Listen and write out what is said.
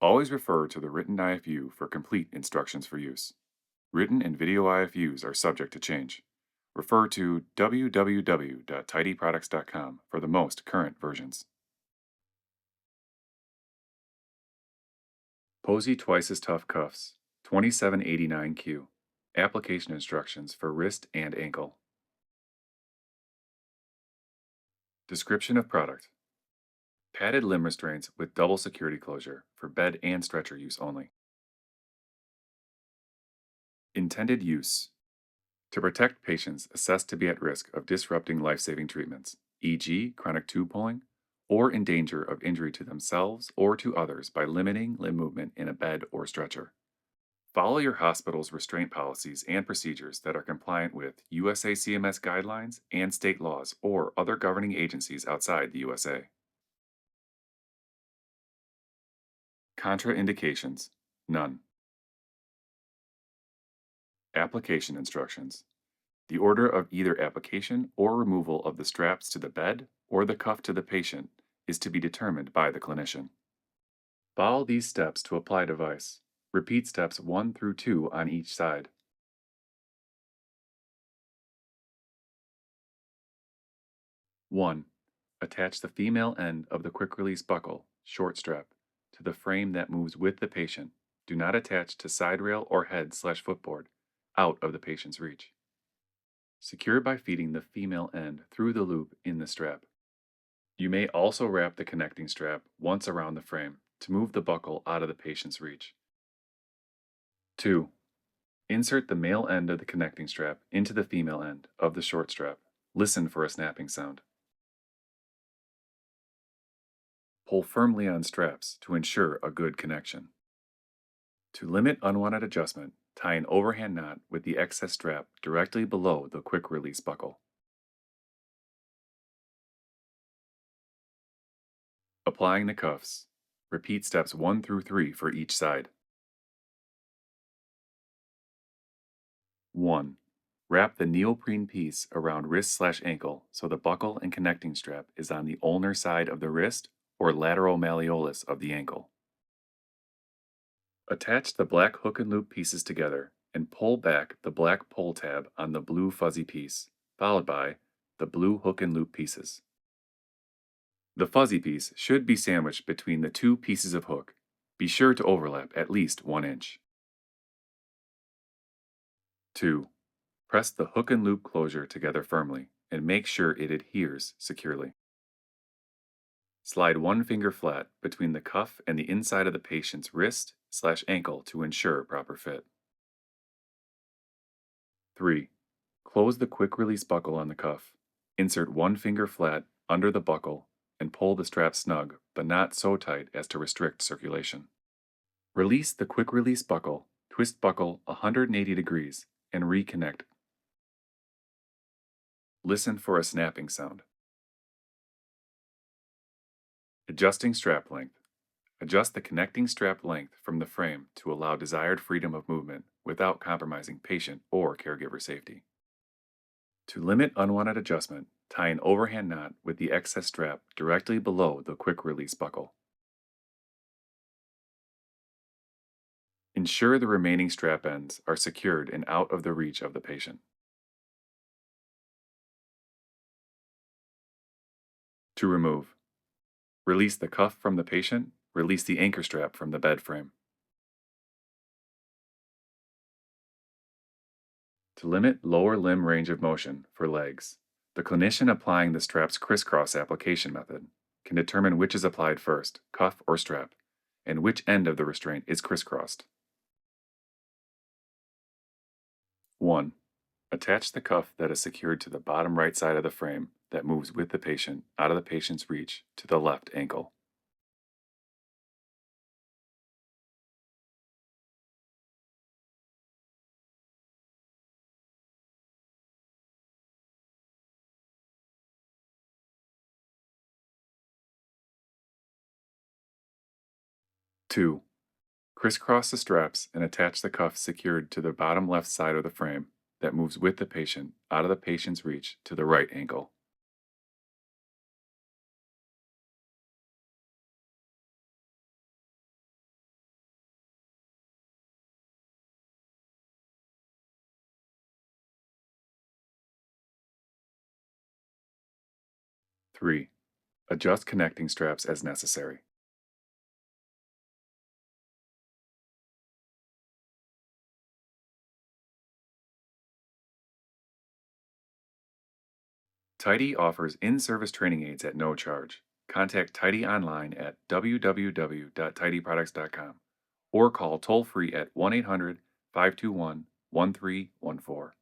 Always refer to the written IFU for complete instructions for use. Written and video IFUs are subject to change. Refer to www.tidyproducts.com for the most current versions. Posey Twice-as-Tough Cuffs, 2789Q. Application instructions for wrist and ankle. Description of product. Padded limb restraints with double security closure for bed and stretcher use only. Intended use. To protect patients assessed to be at risk of disrupting life-saving treatments, e.g., chronic tube pulling, or in danger of injury to themselves or to others by limiting limb movement in a bed or stretcher. Follow your hospital's restraint policies and procedures that are compliant with USA CMS guidelines and state laws or other governing agencies outside the USA. Contraindications: none. Application instructions. The order of either application or removal of the straps to the bed or the cuff to the patient is to be determined by the clinician. Follow these steps to apply device. Repeat steps 1 through 2 on each side. 1. Attach the female end of the quick release buckle, short strap, to the frame that moves with the patient. Do not attach to side rail or head/footboard, out of the patient's reach. Secure by feeding the female end through the loop in the strap. You may also wrap the connecting strap once around the frame to move the buckle out of the patient's reach. 2. Insert the male end of the connecting strap into the female end of the short strap. Listen for a snapping sound. Pull firmly on straps to ensure a good connection. To limit unwanted adjustment, tie an overhand knot with the excess strap directly below the quick release buckle. Applying the cuffs. Repeat steps 1 through 3 for each side. 1. Wrap the neoprene piece around wrist/ankle so the buckle and connecting strap is on the ulnar side of the wrist or lateral malleolus of the ankle. Attach the black hook and loop pieces together and pull back the black pull tab on the blue fuzzy piece, followed by the blue hook and loop pieces. The fuzzy piece should be sandwiched between the two pieces of hook. Be sure to overlap at least 1 inch. 2. Press the hook and loop closure together firmly and make sure it adheres securely. Slide 1 finger flat between the cuff and the inside of the patient's wrist/ankle to ensure proper fit. 3. Close the quick release buckle on the cuff. Insert 1 finger flat under the buckle and pull the strap snug, but not so tight as to restrict circulation. Release the quick release buckle, twist buckle 180 degrees, and reconnect. Listen for a snapping sound. Adjusting strap length. Adjust the connecting strap length from the frame to allow desired freedom of movement without compromising patient or caregiver safety. To limit unwanted adjustment, tie an overhand knot with the excess strap directly below the quick release buckle. Ensure the remaining strap ends are secured and out of the reach of the patient. To remove. Release the cuff from the patient, release the anchor strap from the bed frame. To limit lower limb range of motion for legs, the clinician applying the strap's crisscross application method can determine which is applied first, cuff or strap, and which end of the restraint is crisscrossed. 1. Attach the cuff that is secured to the bottom right side of the frame that moves with the patient out of the patient's reach to the left ankle. Two, crisscross the straps and attach the cuff secured to the bottom left side of the frame that moves with the patient out of the patient's reach to the right ankle. 3. Adjust connecting straps as necessary. Tidy offers in-service training aids at no charge. Contact Tidy online at www.tidyproducts.com or call toll-free at 1-800-521-1314.